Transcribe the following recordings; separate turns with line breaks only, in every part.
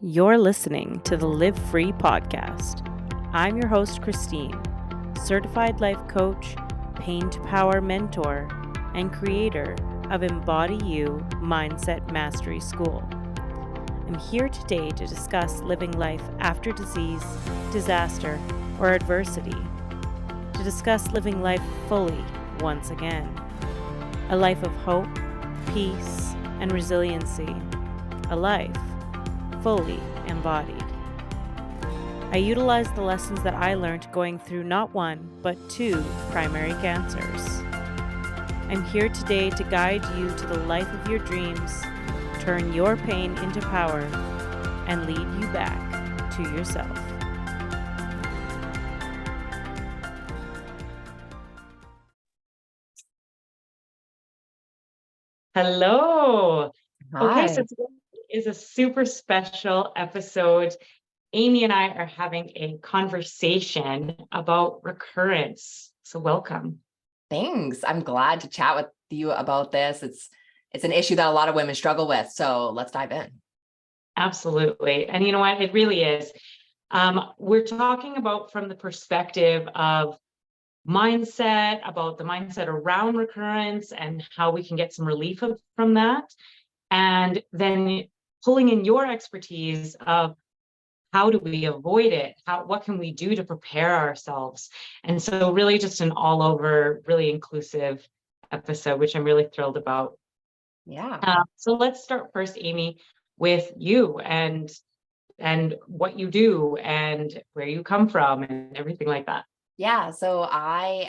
You're listening to the Live Free podcast. I'm your host, Christine, certified life coach, pain to power mentor, and creator of Embody You Mindset Mastery School. I'm here today to discuss living life after disease, disaster, or adversity, to discuss living life fully once again. A life of hope, peace, and resiliency. A life fully embodied. I utilize the lessons that I learned going through not one, but two primary cancers. I'm here today to guide you to the life of your dreams, turn your pain into power, and lead you back to yourself.
Hello.
Hi.
Okay, so today is a super special episode. Amy and I are having a conversation about recurrence. So welcome.
Thanks. I'm glad to chat with you about this. It's an issue that a lot of women struggle with. So let's dive in.
Absolutely. And you know what? It really is. We're talking about from the perspective of mindset, about the mindset around recurrence and how we can get some relief from that. And then pulling in your expertise of how do we avoid it? What can we do to prepare ourselves? And so really just an all over, really inclusive episode, which I'm really thrilled about.
Yeah.
So let's start first, Amy, with you and what you do and where you come from and everything like that.
Yeah. So I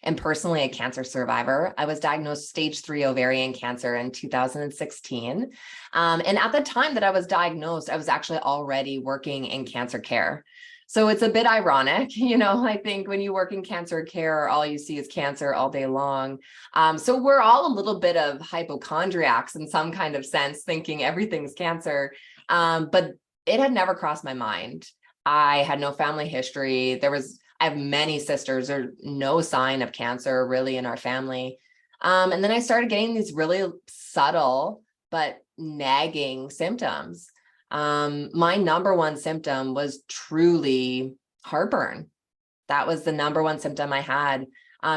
am personally a cancer survivor. I was diagnosed stage 3 ovarian cancer in 2016. And at the time that I was diagnosed, I was actually already working in cancer care. So it's a bit ironic, I think when you work in cancer care, all you see is cancer all day long. So we're all a little bit of hypochondriacs in some kind of sense, thinking everything's cancer. But it had never crossed my mind. I had no family history. I have many sisters. There's no sign of cancer really in our family. And then I started getting these really subtle but nagging symptoms. My number one symptom was truly heartburn. That was the number one symptom I had,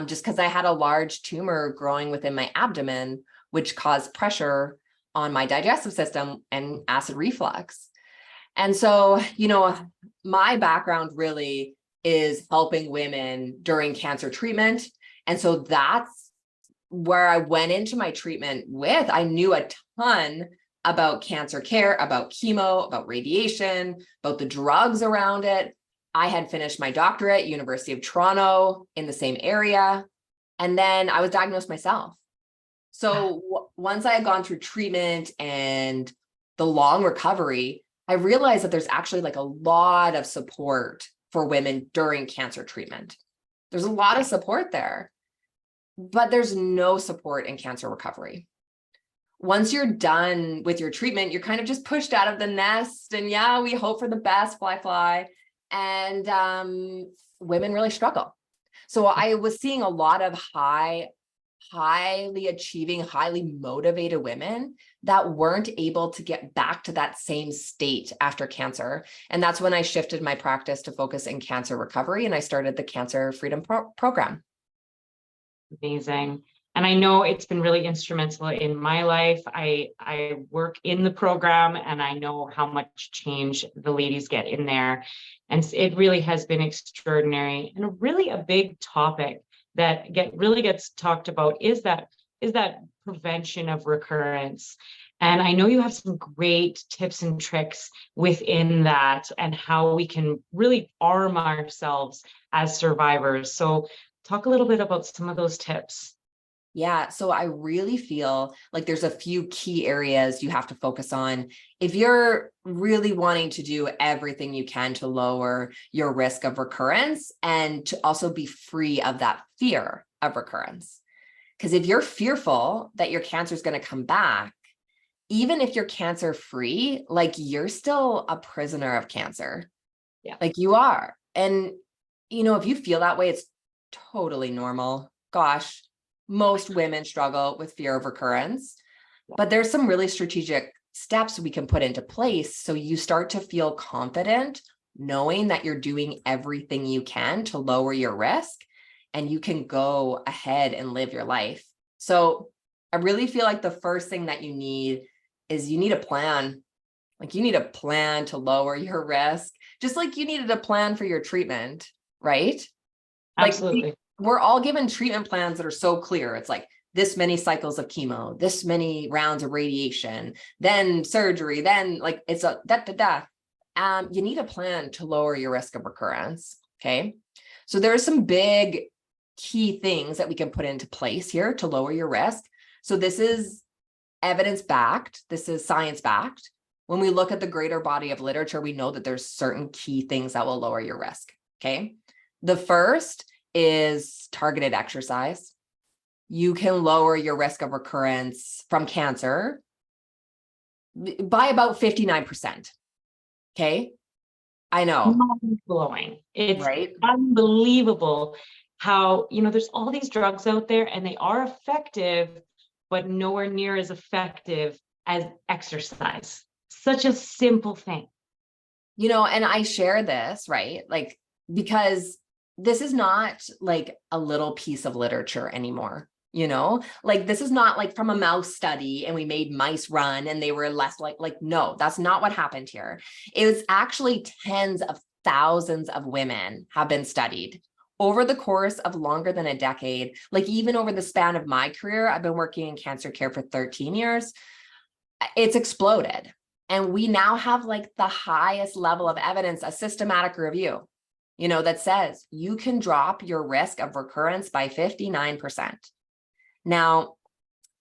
just because I had a large tumor growing within my abdomen, which caused pressure on my digestive system and acid reflux. And so, my background really is helping women during cancer treatment. And so that's where I went into my treatment with. I knew a ton about cancer care, about chemo, about radiation, about the drugs around it. I had finished my doctorate at University of Toronto in the same area. And then I was diagnosed myself. So once I had gone through treatment and the long recovery, I realized that there's actually like a lot of support for women during cancer treatment. There's a lot of support there, but there's no support in cancer recovery. Once you're done with your treatment, you're kind of just pushed out of the nest, and we hope for the best, fly. And women really struggle. So I was seeing a lot of highly achieving, highly motivated women that weren't able to get back to that same state after cancer. And that's when I shifted my practice to focus in cancer recovery, and I started the Cancer Freedom Program.
Amazing. And I know it's been really instrumental in my life. I work in the program and I know how much change the ladies get in there. And it really has been extraordinary and really a big topic that really gets talked about is that prevention of recurrence. And I know you have some great tips and tricks within that and how we can really arm ourselves as survivors. So talk a little bit about some of those tips.
Yeah, so I really feel like there's a few key areas you have to focus on if you're really wanting to do everything you can to lower your risk of recurrence and to also be free of that fear of recurrence. Because if you're fearful that your cancer is going to come back, even if you're cancer free, like you're still a prisoner of cancer.
Yeah.
Like you are. And, if you feel that way, it's totally normal. Gosh. Most women struggle with fear of recurrence, but there's some really strategic steps we can put into place so you start to feel confident knowing that you're doing everything you can to lower your risk and you can go ahead and live your life. So I really feel like the first thing that you need is you need a plan. Like you need a plan to lower your risk, just like you needed a plan for your treatment, right?
Absolutely.
Like we're all given treatment plans that are so clear. It's like this many cycles of chemo, this many rounds of radiation, then surgery, then like it's a you need a plan to lower your risk of recurrence. Okay. So there are some big key things that we can put into place here to lower your risk. So this is evidence-backed. This is science-backed. When we look at the greater body of literature, we know that there's certain key things that will lower your risk. Okay. The first is targeted exercise. You can lower your risk of recurrence from cancer by about 59%. Okay. I know.
Mind-blowing. It's
right?
unbelievable how, there's all these drugs out there and they are effective, but nowhere near as effective as exercise. Such a simple thing.
And I share this, right? Like, because this is not like a little piece of literature anymore. Like this is not like from a mouse study and we made mice run and they were less like, no, that's not what happened here. It was actually tens of thousands of women have been studied over the course of longer than a decade. Like even over the span of my career, I've been working in cancer care for 13 years. It's exploded. And we now have like the highest level of evidence, a systematic review, that says you can drop your risk of recurrence by 59%. Now,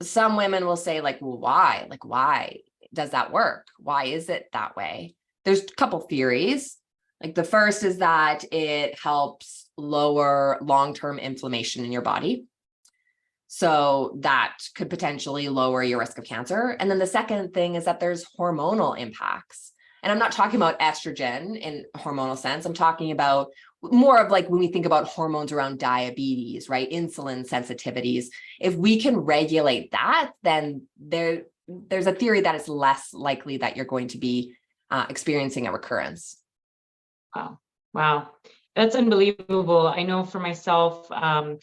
some women will say like, well, why? Like, why does that work? Why is it that way? There's a couple theories. Like the first is that it helps lower long-term inflammation in your body. So that could potentially lower your risk of cancer. And then the second thing is that there's hormonal impacts. And I'm not talking about estrogen in hormonal sense. I'm talking about more of like when we think about hormones around diabetes, right? Insulin sensitivities. If we can regulate that, then there's a theory that it's less likely that you're going to be experiencing a recurrence.
Wow. That's unbelievable. I know for myself, a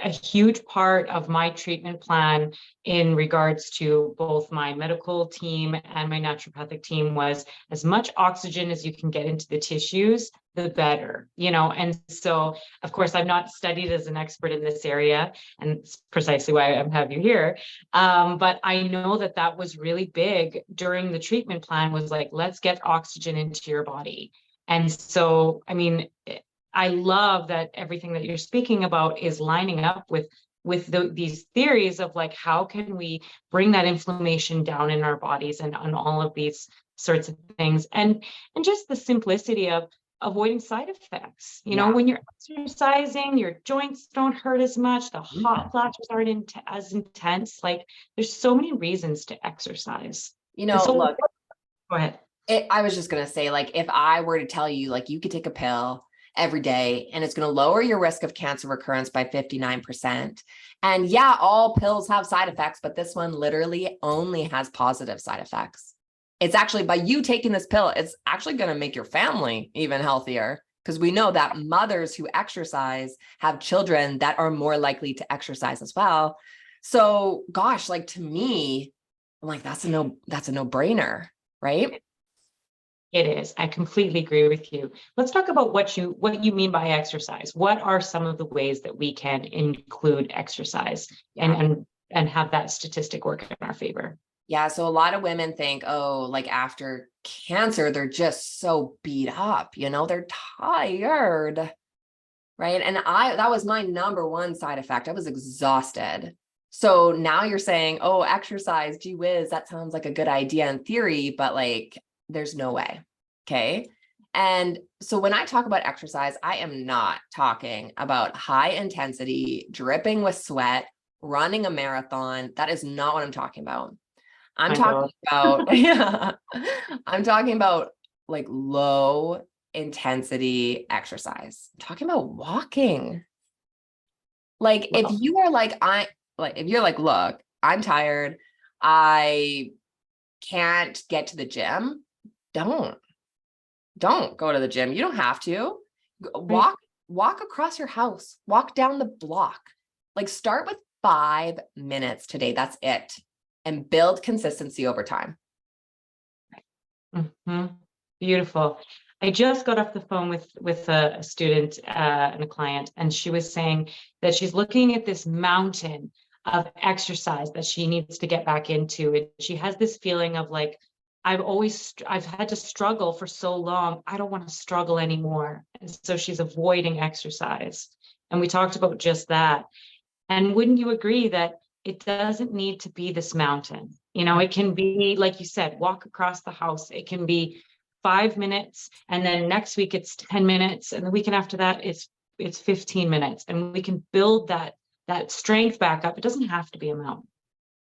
huge part of my treatment plan in regards to both my medical team and my naturopathic team was as much oxygen as you can get into the tissues, the better, and so of course I'm not studied as an expert in this area, and it's precisely why I'm have you here. But I know that was really big during the treatment plan was like, let's get oxygen into your body. And so, I mean, I love that everything that you're speaking about is lining up with these theories of like, how can we bring that inflammation down in our bodies and on all of these sorts of things. And just the simplicity of avoiding side effects. When you're exercising, your joints don't hurt as much. The hot flashes aren't as intense. Like there's so many reasons to exercise.
Look,
go ahead.
I was just going to say, like, if I were to tell you, like, you could take a pill every day and it's going to lower your risk of cancer recurrence by 59%. And yeah, all pills have side effects, but this one literally only has positive side effects. It's actually by you taking this pill, it's actually going to make your family even healthier, because we know that mothers who exercise have children that are more likely to exercise as well. So gosh, like to me, I'm like, that's a no-brainer, right?
It is. I completely agree with you. Let's talk about what you mean by exercise. What are some of the ways that we can include exercise and have that statistic work in our favor?
Yeah. So a lot of women think, oh, like after cancer, they're just so beat up, they're tired. Right. And that was my number one side effect. I was exhausted. So now you're saying, oh, exercise, gee whiz, that sounds like a good idea in theory, but like, there's no way. Okay. And so when I talk about exercise, I am not talking about high intensity, dripping with sweat, running a marathon. That is not what I'm talking about. I'm talking about like low intensity exercise. I'm talking about walking. Like if you are like, if you're like, look, I'm tired. I can't get to the gym, don't go to the gym. You don't have to. Walk across your house, walk down the block. Like, start with 5 minutes today. That's it. And build consistency over time.
Beautiful. I just got off the phone with a student and a client, and she was saying that she's looking at this mountain of exercise that she needs to get back into. And she has this feeling of like, I've had to struggle for so long. I don't want to struggle anymore. And so she's avoiding exercise. And we talked about just that. And wouldn't you agree that it doesn't need to be this mountain? You know, it can be, like you said, walk across the house. It can be 5 minutes. And then next week it's 10 minutes. And the weekend after that, it's 15 minutes. And we can build that strength back up. It doesn't have to be a mountain.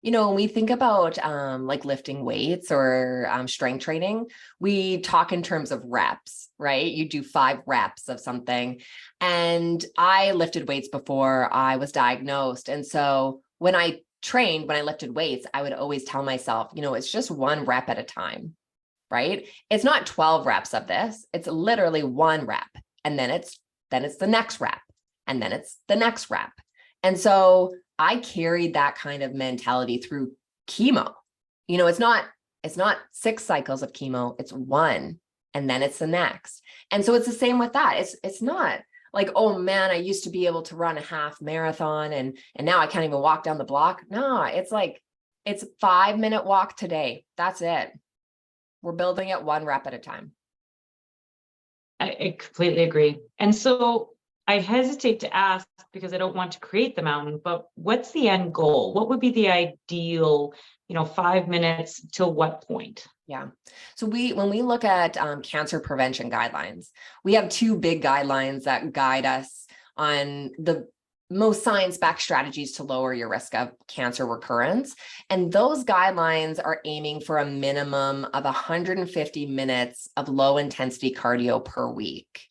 You know, when we think about like lifting weights or strength training, we talk in terms of reps, right? You do 5 reps of something. And I lifted weights before I was diagnosed. And so when I lifted weights, I would always tell myself, you know, it's just 1 rep at a time, right? It's not 12 reps of this. It's literally 1 rep. And then it's the next rep. And then it's the next rep. And so I carried that kind of mentality through chemo. You know, it's not 6 cycles of chemo, it's 1, and then it's the next. And so it's the same with that. It's not like, oh man, I used to be able to run a half marathon and now I can't even walk down the block. No, it's like, it's a 5-minute walk today. That's it. We're building it 1 rep at a time.
I completely agree. And so I hesitate to ask because I don't want to create the mountain, but what's the end goal? What would be the ideal, 5 minutes till what point?
Yeah. So when we look at cancer prevention guidelines, we have 2 big guidelines that guide us on the most science-backed strategies to lower your risk of cancer recurrence. And those guidelines are aiming for a minimum of 150 minutes of low intensity cardio per week.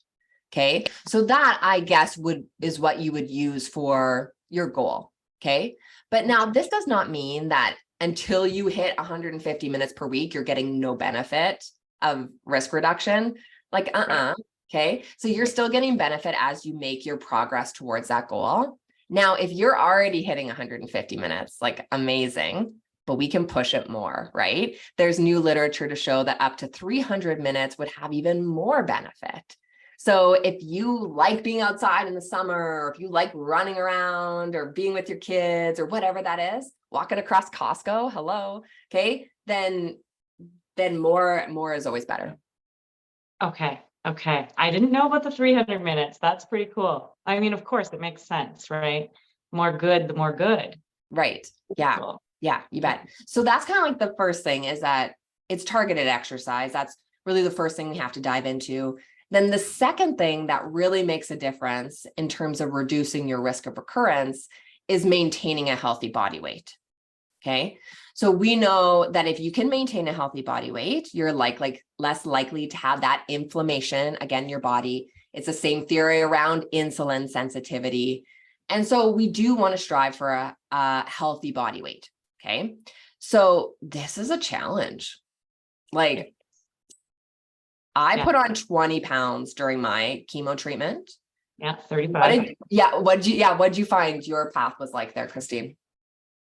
Okay. So that, I guess, is what you would use for your goal. Okay. But now this does not mean that until you hit 150 minutes per week, you're getting no benefit of risk reduction. Like, okay. So you're still getting benefit as you make your progress towards that goal. Now, if you're already hitting 150 minutes, like, amazing, but we can push it more, right? There's new literature to show that up to 300 minutes would have even more benefit. So if you like being outside in the summer, or if you like running around or being with your kids or whatever that is, walking across Costco, hello, okay, then more is always better.
Okay. I didn't know about the 300 minutes. That's pretty cool. I mean, of course, it makes sense, right? More good, the more good.
Right. Yeah.
Cool.
Yeah, you bet. So that's kind of like the first thing, is that it's targeted exercise. That's really the first thing we have to dive into. Then the second thing that really makes a difference in terms of reducing your risk of recurrence is maintaining a healthy body weight. Okay. So we know that if you can maintain a healthy body weight, you're less likely to have that inflammation. Again, your body, it's the same theory around insulin sensitivity. And so we do want to strive for a healthy body weight. Okay. So this is a challenge. Like, I put on 20 pounds during my chemo treatment.
Yeah, 35.
What'd you find your path was like there, Christine?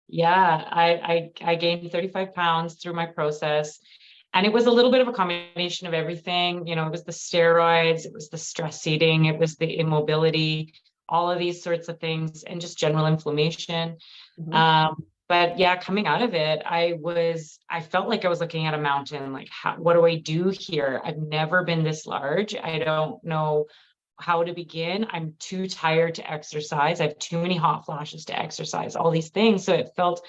Yeah, I gained 35 pounds through my process. And it was a little bit of a combination of everything. It was the steroids, it was the stress eating, it was the immobility, all of these sorts of things, and just general inflammation. Mm-hmm. But yeah, coming out of it, I felt like I was looking at a mountain. Like, what do I do here? I've never been this large. I don't know how to begin. I'm too tired to exercise. I have too many hot flashes to exercise, all these things. So it felt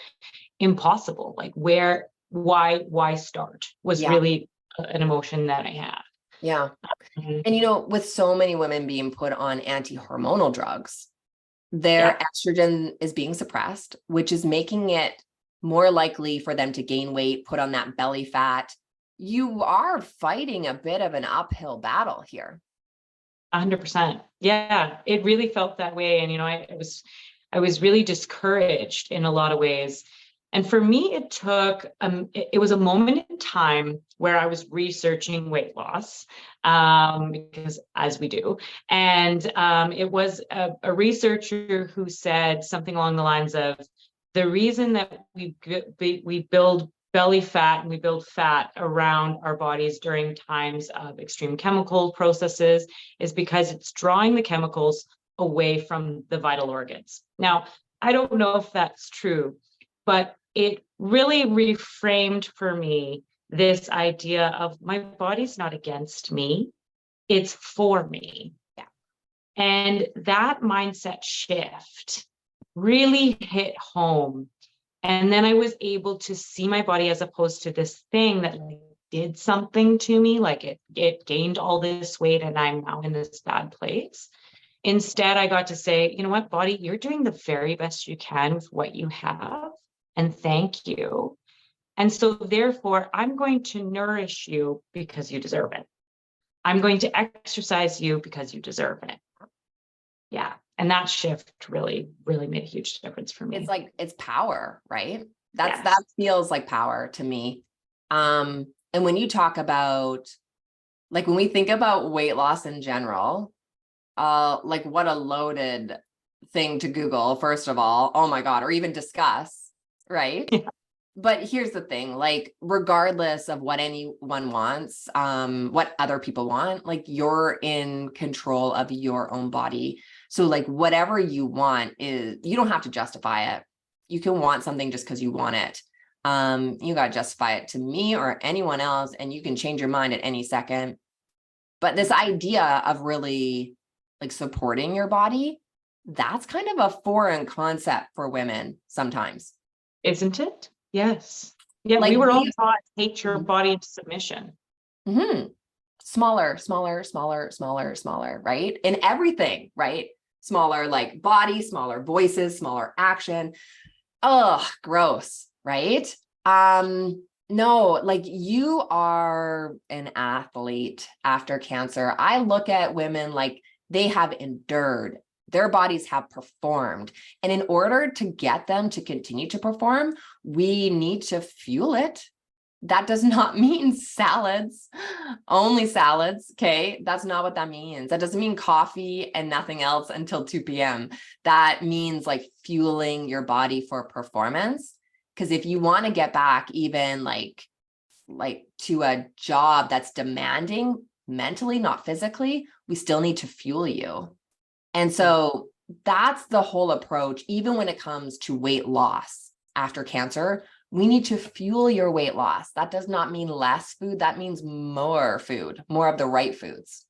impossible. Like, why start was really an emotion that I had.
Yeah. And with so many women being put on anti-hormonal drugs, their estrogen is being suppressed, which is making it more likely for them to gain weight, put on that belly fat. You are fighting a bit of an uphill battle here.
100%. Yeah, it really felt that way. And, I was really discouraged in a lot of ways. And for me, it took, it was a moment in time where I was researching weight loss, because as we do, and it was a researcher who said something along the lines of, the reason that we build belly fat and we build fat around our bodies during times of extreme chemical processes is because it's drawing the chemicals away from the vital organs. Now, I don't know if that's true, but it really reframed for me this idea of my body's not against me, it's for me.
Yeah.
And that mindset shift really hit home. And then I was able to see my body as opposed to this thing that like did something to me, like it gained all this weight and I'm now in this bad place. Instead, I got to say, you know what, body, you're doing the very best you can with what you have. And thank you. And so therefore, I'm going to nourish you because you deserve it. I'm going to exercise you because you deserve it. Yeah. And that shift really, really made a huge difference for me.
It's like, it's power, right?
Yes.
That feels like power to me. And when you talk about, like, when we think about weight loss in general, like what a loaded thing to Google, first of all, oh my God, or even discuss, right?
Yeah.
But here's the thing, like, regardless of what anyone wants, what other people want, like, you're in control of your own body. So like whatever you want is, you don't have to justify it. You can want something just because you want it. You got to justify it to me or anyone else, and you can change your mind at any second. But this idea of really like supporting your body, that's kind of a foreign concept for women sometimes.
Isn't it? Yes. Yeah,
Like
we were all taught hate your body into submission.
Mm-hmm. Smaller, right? In everything, right? Smaller, like body, smaller voices, smaller action. Oh, gross, right? No, like, you are an athlete after cancer. I look at women like they have endured, their bodies have performed. And in order to get them to continue to perform, we need to fuel it. That does not mean salads, only salads. Okay. That's not what that means. That doesn't mean coffee and nothing else until 2 p.m. That means like fueling your body for performance. Because if you want to get back even like to a job that's demanding mentally, not physically, we still need to fuel you. And so that's the whole approach. Even when it comes to weight loss after cancer, we need to fuel your weight loss. That does not mean less food. That means more food, more of the right foods.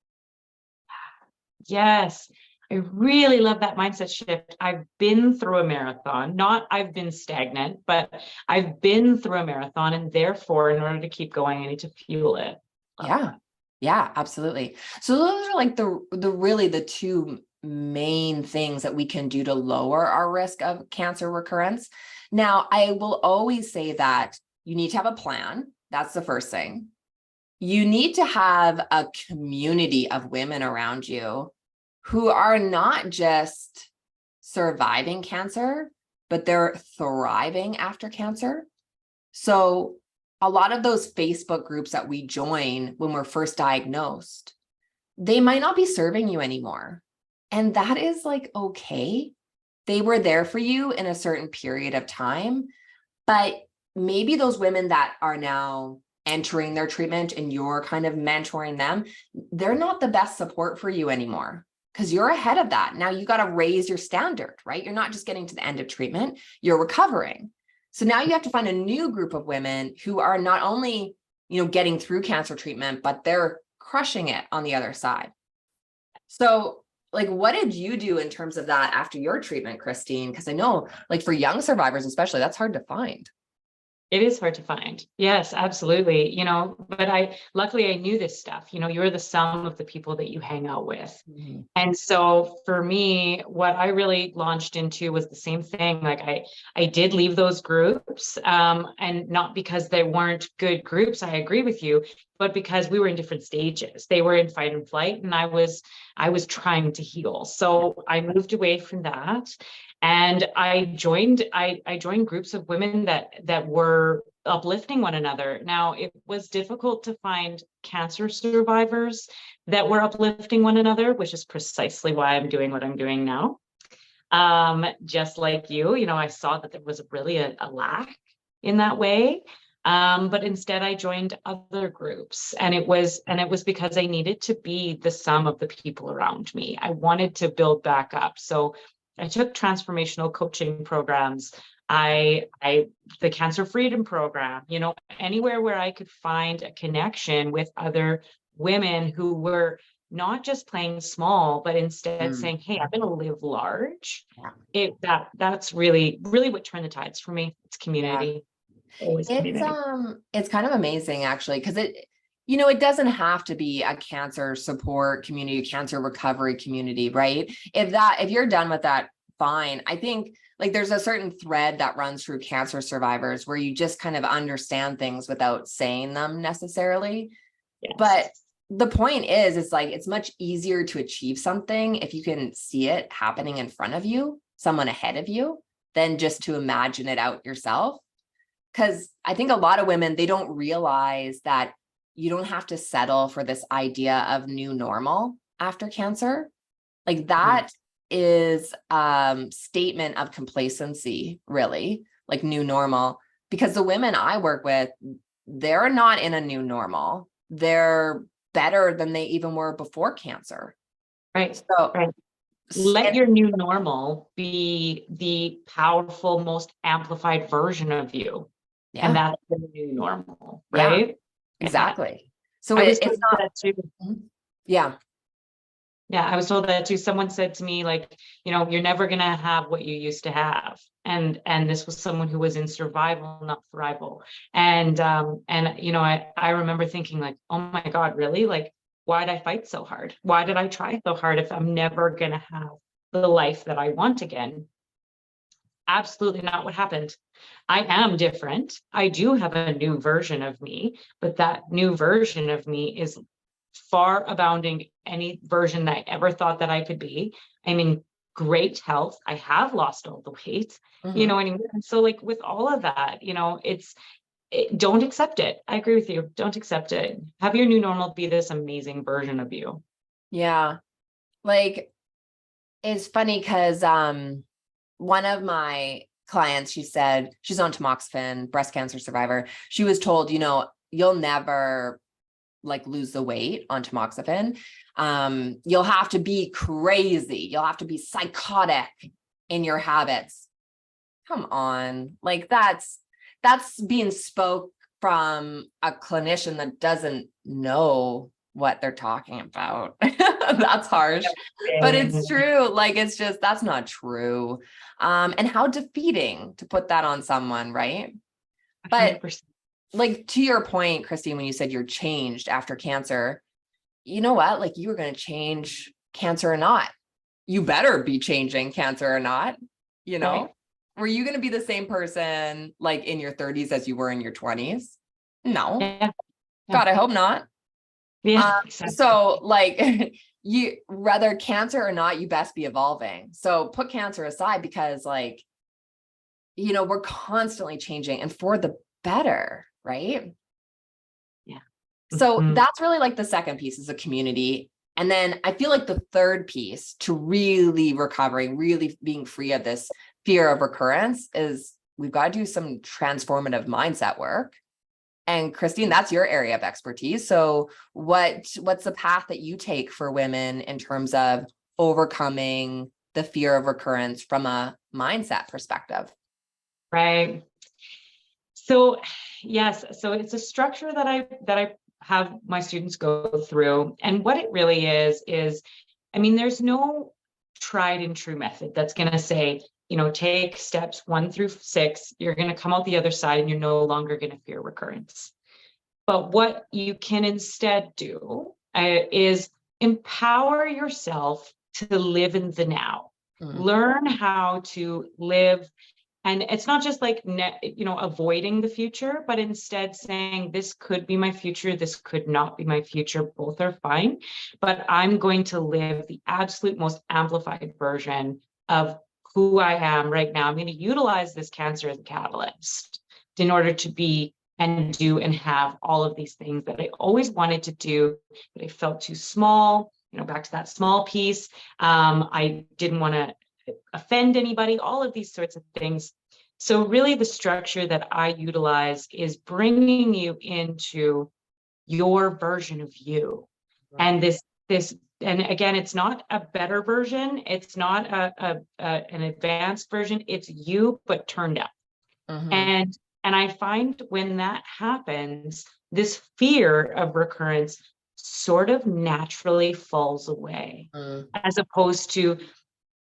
Yes. I really love that mindset shift. I've been through a marathon, not I've been stagnant, but I've been through a marathon, and therefore, in order to keep going, I need to fuel it.
Yeah, absolutely. So those are like the two main things that we can do to lower our risk of cancer recurrence. Now, I will always say that you need to have a plan. That's the first thing. You need to have a community of women around you who are not just surviving cancer, but they're thriving after cancer. So a lot of those Facebook groups that we join when we're first diagnosed, they might not be serving you anymore. And that is like, okay. They were there for you in a certain period of time, but maybe those women that are now entering their treatment and you're kind of mentoring them, they're not the best support for you anymore because you're ahead of that. Now you got to raise your standard, right? You're not just getting to the end of treatment, you're recovering. So now you have to find a new group of women who are not only, getting through cancer treatment, but they're crushing it on the other side. So like, what did you do in terms of that after your treatment, Christine? Because I know, like, for young survivors, especially, that's hard to find.
It is hard to find. Yes, absolutely. But luckily I knew this stuff. You're the sum of the people that you hang out with. Mm-hmm. And so for me, what I really launched into was the same thing. Like I did leave those groups, and not because they weren't good groups. I agree with you. but because we were in different stages, they were in fight and flight, and I was trying to heal. So I moved away from that, and I joined groups of women that were uplifting one another. Now, it was difficult to find cancer survivors that were uplifting one another, which is precisely why I'm doing what I'm doing now. Just like you, I saw that there was really a lack in that way. But instead I joined other groups, and it was because I needed to be the sum of the people around me. I wanted to build back up. So I took transformational coaching programs. The Cancer Freedom Program, anywhere where I could find a connection with other women who were not just playing small, but instead saying, hey, I'm going to live large. That's really, really what turned the tides for me. It's community. Always community.
It's kind of amazing, actually, because it doesn't have to be a cancer support community, cancer recovery community, right? If you're done with that, fine. I think like there's a certain thread that runs through cancer survivors where you just kind of understand things without saying them necessarily.
Yes.
But the point is, it's like, it's much easier to achieve something if you can see it happening in front of you, someone ahead of you, than just to imagine it out yourself. Because I think a lot of women, they don't realize that you don't have to settle for this idea of new normal after cancer. Like that is statement of complacency, really, like new normal. Because the women I work with, they're not in a new normal. They're better than they even were before cancer.
Right.
So
right. Let your new normal be the powerful, most amplified version of you.
Yeah.
And that's the new normal, right?
Yeah, exactly. So
it's
not
that too.
Yeah.
Yeah, I was told that too. Someone said to me, like, you're never gonna have what you used to have. And this was someone who was in survival, not thrival. And I remember thinking like, oh my God, really? Like, why did I fight so hard? Why did I try so hard if I'm never gonna have the life that I want again? Absolutely not what happened. I am different. I do have a new version of me, but that new version of me is far abounding any version that I ever thought that I could be. I'm in great health. I have lost all the weight, and so like with all of that, don't accept it. I agree with you. Don't accept it. Have your new normal be this amazing version of you.
Yeah. Like, it's funny because one of my clients, she said, she's on tamoxifen, breast cancer survivor. She was told, you'll never like lose the weight on tamoxifen. You'll have to be crazy. You'll have to be psychotic in your habits. Come on. Like that's being spoke from a clinician that doesn't know what they're talking about. That's harsh, but it's true. Like, it's just, that's not true. And how defeating to put that on someone, right?
100%.
But like, to your point, Christine, when you said you're changed after cancer, you know what? Like, you were going to change cancer or not. You better be changing cancer or not,
Right.
Were you going to be the same person like in your 30s as you were in your 20s? No.
Yeah.
God, I hope not.
Yeah. Exactly.
So like you, whether cancer or not, you best be evolving. So put cancer aside, because like, we're constantly changing and for the better, right?
Yeah.
So that's really like the second piece is a community. And then I feel like the third piece to really recovering, really being free of this fear of recurrence is we've got to do some transformative mindset work. And Christine, that's your area of expertise. So what's the path that you take for women in terms of overcoming the fear of recurrence from a mindset perspective?
Right. So yes, so it's a structure that I have my students go through. And what it really is, there's no tried and true method that's going to say, take steps 1 through 6, you're going to come out the other side and you're no longer going to fear recurrence. But what you can instead do is empower yourself to live in the now. Learn how to live And it's not just like, avoiding the future, but instead saying, this could be my future, this could not be my future, both are fine, but I'm going to live the absolute most amplified version of who I am right now. I'm going to utilize this cancer as a catalyst in order to be and do and have all of these things that I always wanted to do, but I felt too small, back to that small piece. I didn't want to offend anybody, all of these sorts of things. So really the structure that I utilize is bringing you into your version of you. Right. And and again, it's not a better version. It's not an advanced version. It's you, but turned up. Mm-hmm. And I find when that happens, this fear of recurrence sort of naturally falls away, as opposed to,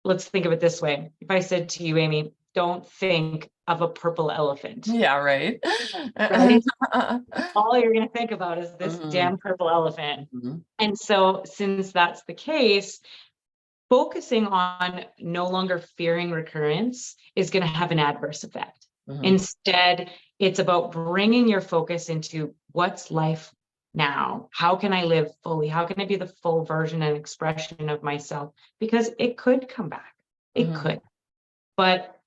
let's think of it this way. If I said to you, Amy, don't think of a purple elephant.
Yeah, right.
Right? All you're going to think about is this damn purple elephant. And so since that's the case, focusing on no longer fearing recurrence is going to have an adverse effect. Instead, it's about bringing your focus into what's life now. How can I live fully? How can I be the full version and expression of myself? Because it could come back. It could. But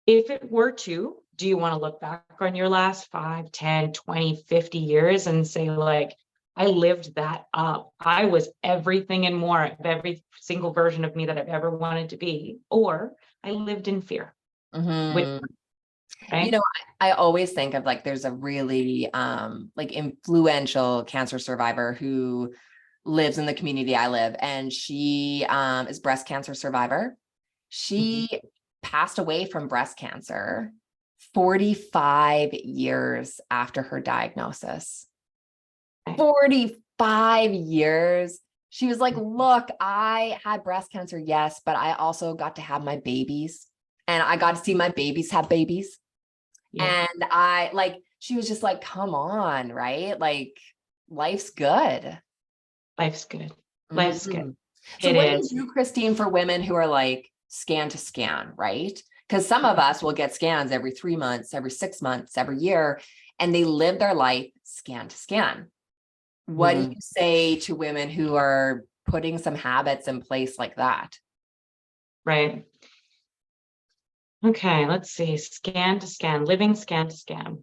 if it were to, do you want to look back on your last 5, 10, 20, 50 years and say, like, I lived that up. I was everything and more of every single version of me that I've ever wanted to be. Or I lived in fear.
Right? I always think of like, there's a really influential cancer survivor who lives in the community I live, and she is breast cancer survivor. She passed away from breast cancer 45 years after her diagnosis. 45 years. She was like, look, I had breast cancer, yes, but I also got to have my babies, and I got to see my babies have babies. Yeah. And she was just like, come on, right? Like, life's good.
Life's good. Life's good.
So what do you do, Christine, for women who are like scan to scan, right? Because some of us will get scans every 3 months, every 6 months, every year, and they live their life scan to scan. What do you say to women who are putting some habits in place like that?
Right. Okay, let's see. Scan to scan, living scan to scan.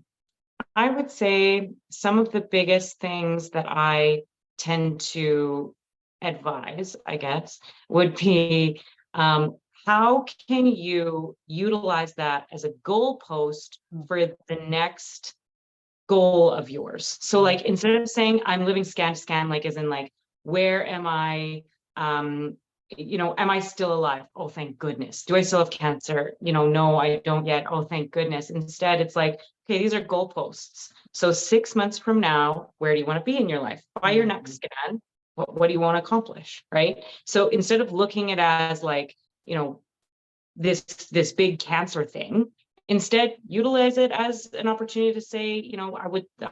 I would say some of the biggest things that I tend to advise, I guess, would be how can you utilize that as a goalpost for the next goal of yours? So like, instead of saying I'm living scan to scan, like as in like, where am I? Am I still alive? Oh, thank goodness. Do I still have cancer? No, I don't yet. Oh, thank goodness. Instead, it's like, okay, these are goalposts. So 6 months from now, where do you want to be in your life? By your next scan, what do you want to accomplish? Right. So instead of looking at it as like, this big cancer thing, instead utilize it as an opportunity to say, I'm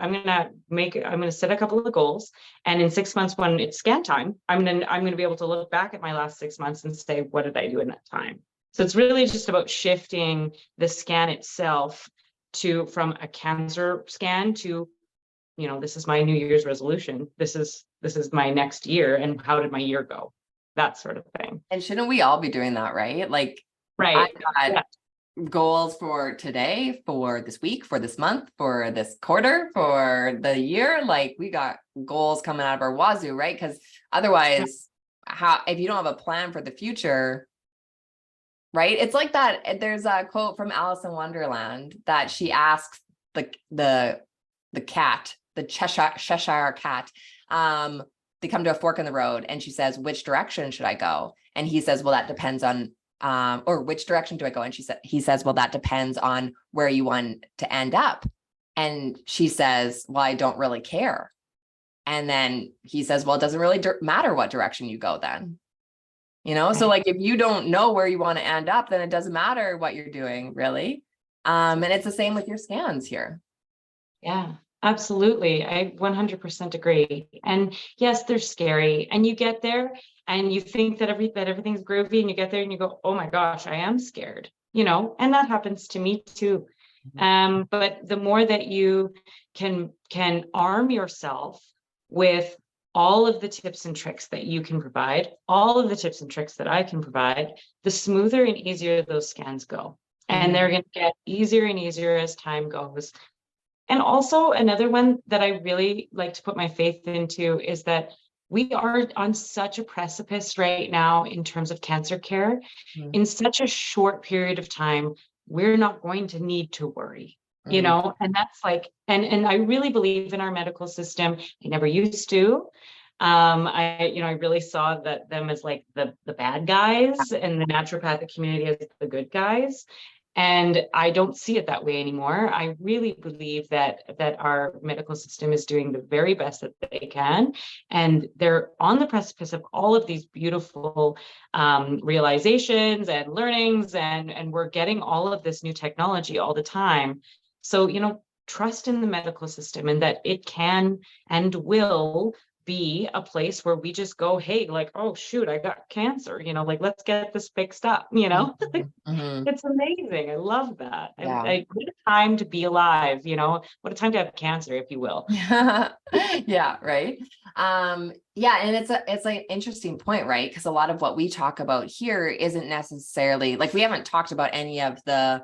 going to set a couple of goals, and in 6 months, when it's scan time, I'm going to be able to look back at my last 6 months and say, what did I do in that time? So it's really just about shifting the scan itself from a cancer scan to, this is my New Year's resolution. This is my next year, and how did my year go? That sort of thing.
And shouldn't we all be doing that, right? Like,
right.
I got goals for today, for this week, for this month, for this quarter, for the year. Like, we got goals coming out of our wazoo, right? Because otherwise, if you don't have a plan for the future, right? It's like that. There's a quote from Alice in Wonderland that she asks the cat, the Cheshire cat. They come to a fork in the road, and she says, which direction should I go? And he says, well, that depends on or which direction do I go? And he says, well, that depends on where you want to end up. And she says, well, I don't really care. And then he says, well, it doesn't really matter what direction you go then. So like, if you don't know where you want to end up, then it doesn't matter what you're doing, really. And it's the same with your scans here.
Yeah, absolutely. I 100% agree. And yes, they're scary. And you get there and you think that everything's groovy, and you get there and you go, oh my gosh, I am scared. and that happens to me too. But the more that you can arm yourself with all of the tips and tricks that you can provide, all of the tips and tricks that I can provide, the smoother and easier those scans go. And they're going to get easier and easier as time goes. And also another one that I really like to put my faith into is that we are on such a precipice right now in terms of cancer care. In such a short period of time, we're not going to need to worry, and that's like, and I really believe in our medical system. I never used to. I really saw them as like the bad guys and the naturopathic community as the good guys. And I don't see it that way anymore. I really believe that our medical system is doing the very best that they can. And they're on the precipice of all of these beautiful realizations and learnings. And we're getting all of this new technology all the time. So, trust in the medical system and that it can and will be a place where we just go, hey, like, oh shoot, I got cancer, like, let's get this fixed up, It's amazing. I love that.
Yeah.
What a time to be alive, what a time to have cancer, if you will.
Yeah, right. Yeah, and it's an interesting point, right? Because a lot of what we talk about here isn't necessarily like, we haven't talked about any of the,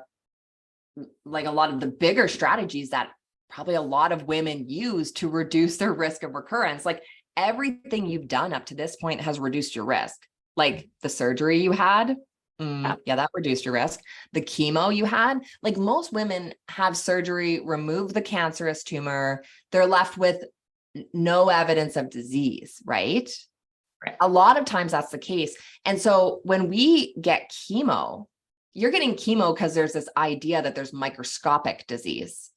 like, a lot of the bigger strategies that probably a lot of women use to reduce their risk of recurrence. Like, everything you've done up to this point has reduced your risk. Like the surgery you had, yeah, that reduced your risk. The chemo you had, like, most women have surgery, remove the cancerous tumor, they're left with no evidence of disease, right? A lot of times that's the case. And so when we get chemo, you're getting chemo because there's this idea that there's microscopic disease.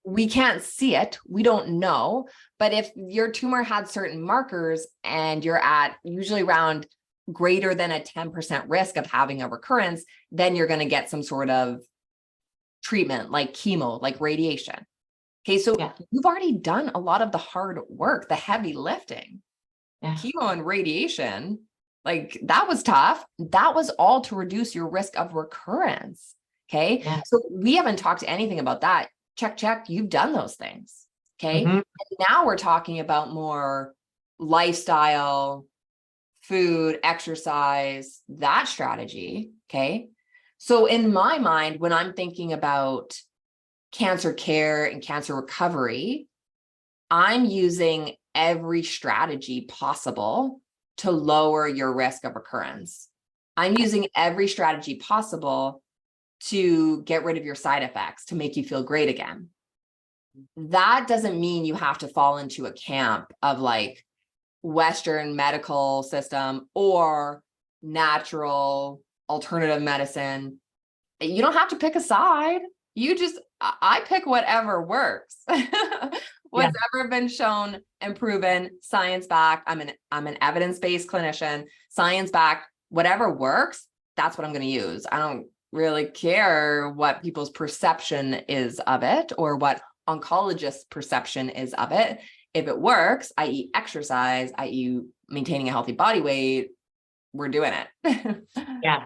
We can't see it. We don't know. But if your tumor had certain markers and you're at usually around greater than a 10% risk of having a recurrence, then you're going to get some sort of treatment like chemo, like radiation. Okay. So you've already done a lot of the hard work, the heavy lifting. Chemo and radiation, like, that was tough. That was all to reduce your risk of recurrence. Okay. So we haven't talked anything about that. Check, you've done those things. Okay. And now we're talking about more lifestyle, food, exercise, that strategy. Okay. So in my mind, when I'm thinking about cancer care and cancer recovery, I'm using every strategy possible to lower your risk of recurrence. I'm using every strategy possible to get rid of your side effects, to make you feel great again. That doesn't mean you have to fall into a camp of like Western medical system or natural alternative medicine. You don't have to pick a side. I pick whatever works. What's ever been shown and proven, science backed. I'm an evidence-based clinician, science backed, whatever works, that's what I'm going to use. I don't really care what people's perception is of it or what oncologists' perception is of it. If it works, i.e. exercise, i.e. maintaining a healthy body weight, we're doing it.
Yeah,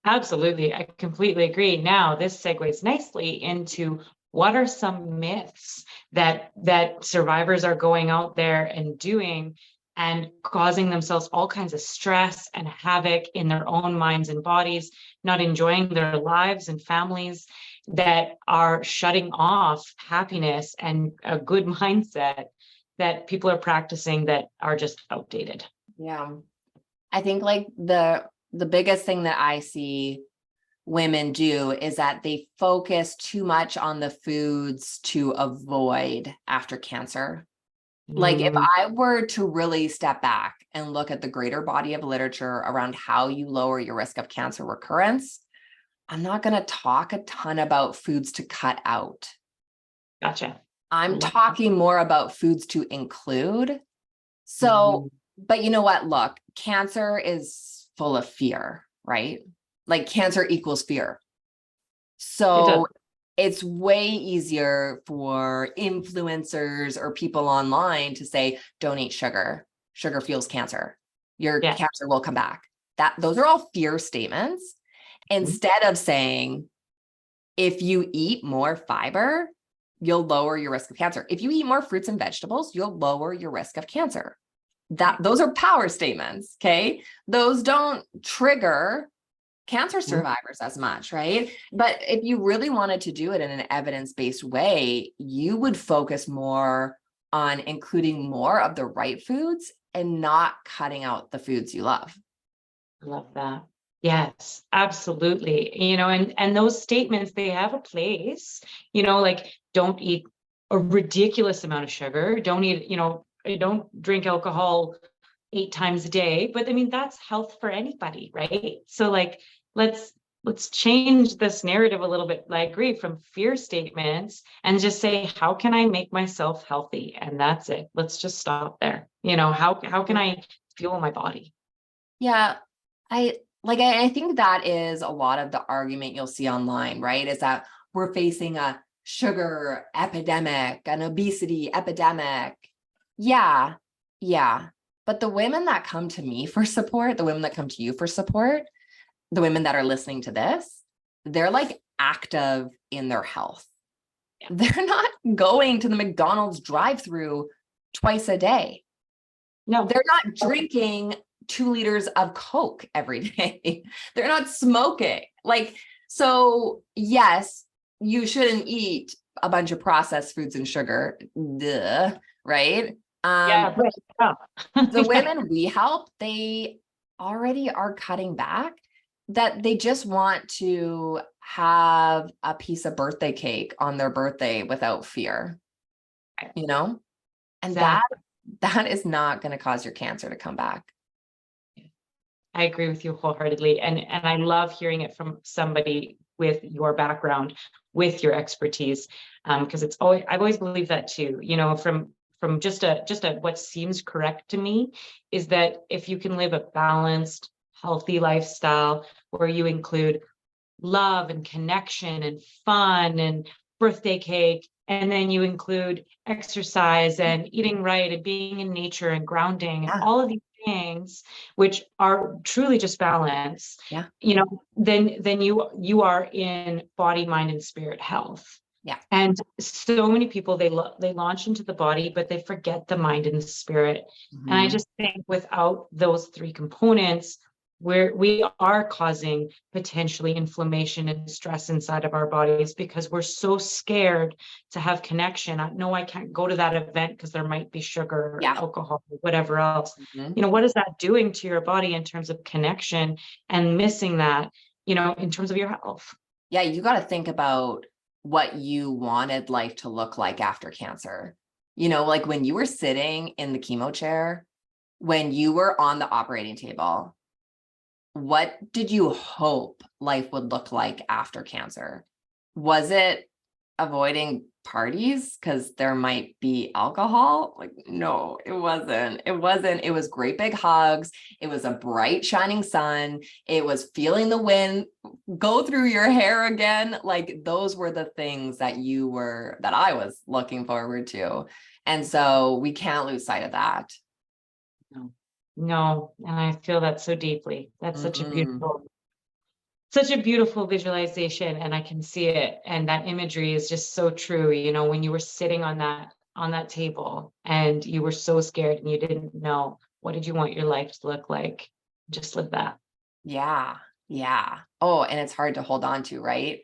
absolutely. I completely agree. Now, this segues nicely into what are some myths that survivors are going out there and doing and causing themselves all kinds of stress and havoc in their own minds and bodies, not enjoying their lives and families, that are shutting off happiness and a good mindset that people are practicing that are just outdated.
Yeah. I think like the biggest thing that I see women do is that they focus too much on the foods to avoid after cancer. Like, if I were to really step back and look at the greater body of literature around how you lower your risk of cancer recurrence, I'm not going to talk a ton about foods to cut out.
Gotcha.
I'm talking more about foods to include. So, but you know what? Look, cancer is full of fear, right? Like, cancer equals fear. So it's way easier for influencers or people online to say, don't eat sugar. Sugar fuels cancer. Your cancer will come back. Those are all fear statements. instead of saying, if you eat more fiber, you'll lower your risk of cancer. If you eat more fruits and vegetables, you'll lower your risk of cancer. Those are power statements, okay? Those don't trigger cancer survivors as much, right? But if you really wanted to do it in an evidence-based way, you would focus more on including more of the right foods and not cutting out the foods you love.
I love that. Yes, absolutely. And those statements, they have a place, like don't eat a ridiculous amount of sugar, don't eat, don't drink alcohol 8 times a day, but I mean, that's health for anybody, right? So like, let's change this narrative a little bit. I agree, from fear statements, and just say, how can I make myself healthy? And that's it. Let's just stop there. How can I fuel my body?
Yeah. I think that is a lot of the argument you'll see online, right? Is that we're facing a sugar epidemic, an obesity epidemic. Yeah. But the women that come to me for support, the women that come to you for support, the women that are listening to this, they're like active in their health. Yeah. They're not going to the McDonald's drive-through twice a day.
No,
they're not drinking 2 liters of Coke every day. They're not smoking. So yes, you shouldn't eat a bunch of processed foods and sugar. Duh, right? The women we help, they already are cutting back, that they just want to have a piece of birthday cake on their birthday without fear, and exactly. that is not going to cause your cancer to come back.
I agree with you wholeheartedly. And I love hearing it from somebody with your background, with your expertise. Because I've always believed that too, from just a what seems correct to me is that if you can live a balanced, healthy lifestyle where you include love and connection and fun and birthday cake, and then you include exercise and eating right and being in nature and grounding and all of these things, which are truly just balance, then you are in body, mind, and spirit health.
Yeah. And
so many people, they launch into the body, but they forget the mind and the spirit. And I just think without those 3 components, we are causing potentially inflammation and stress inside of our bodies because we're so scared to have connection. I can't go to that event because there might be sugar or alcohol or whatever else. What is that doing to your body in terms of connection, and missing that, in terms of your health?
Yeah, you got to think about what you wanted life to look like after cancer. Like when you were sitting in the chemo chair, when you were on the operating table, what did you hope life would look like after cancer? Was it avoiding parties because there might be alcohol? No, it wasn't. It was great big hugs. It was a bright shining sun. It was feeling the wind go through your hair again. Those were the things that I was looking forward to. And so we can't lose sight of that.
No. And I feel that so deeply. That's such a beautiful visualization, and I can see it. And that imagery is just so true. When you were sitting on that table and you were so scared and you didn't know, what did you want your life to look like? Just live that.
Yeah. Oh, and it's hard to hold on to, right?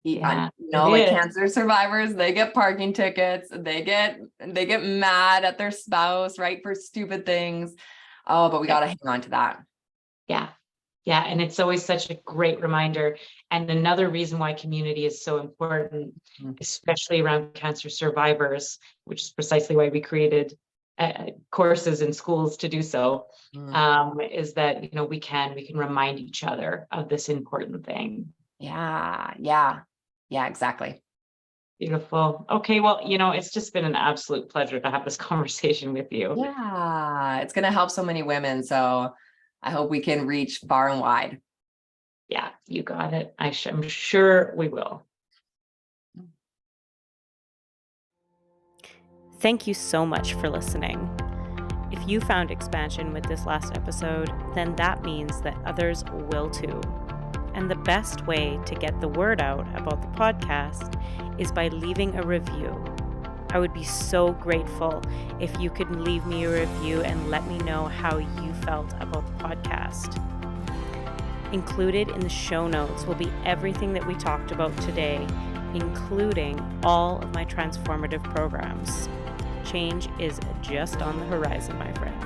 Yeah,
cancer survivors, they get parking tickets, they get mad at their spouse, right, for stupid things. Oh, but we got to hang on to that.
Yeah. And it's always such a great reminder. And another reason why community is so important, especially around cancer survivors, which is precisely why we created courses in schools to do so, is that, we can remind each other of this important thing.
Yeah, exactly.
Beautiful. Okay, well, it's just been an absolute pleasure to have this conversation with you.
Yeah, it's going to help so many women. So I hope we can reach far and wide.
Yeah, you got it. I'm sure we will.
Thank you so much for listening. If you found expansion with this last episode, then that means that others will too. And the best way to get the word out about the podcast is by leaving a review. I would be so grateful if you could leave me a review and let me know how you felt about the podcast. Included in the show notes will be everything that we talked about today, including all of my transformative programs. Change is just on the horizon, my friend.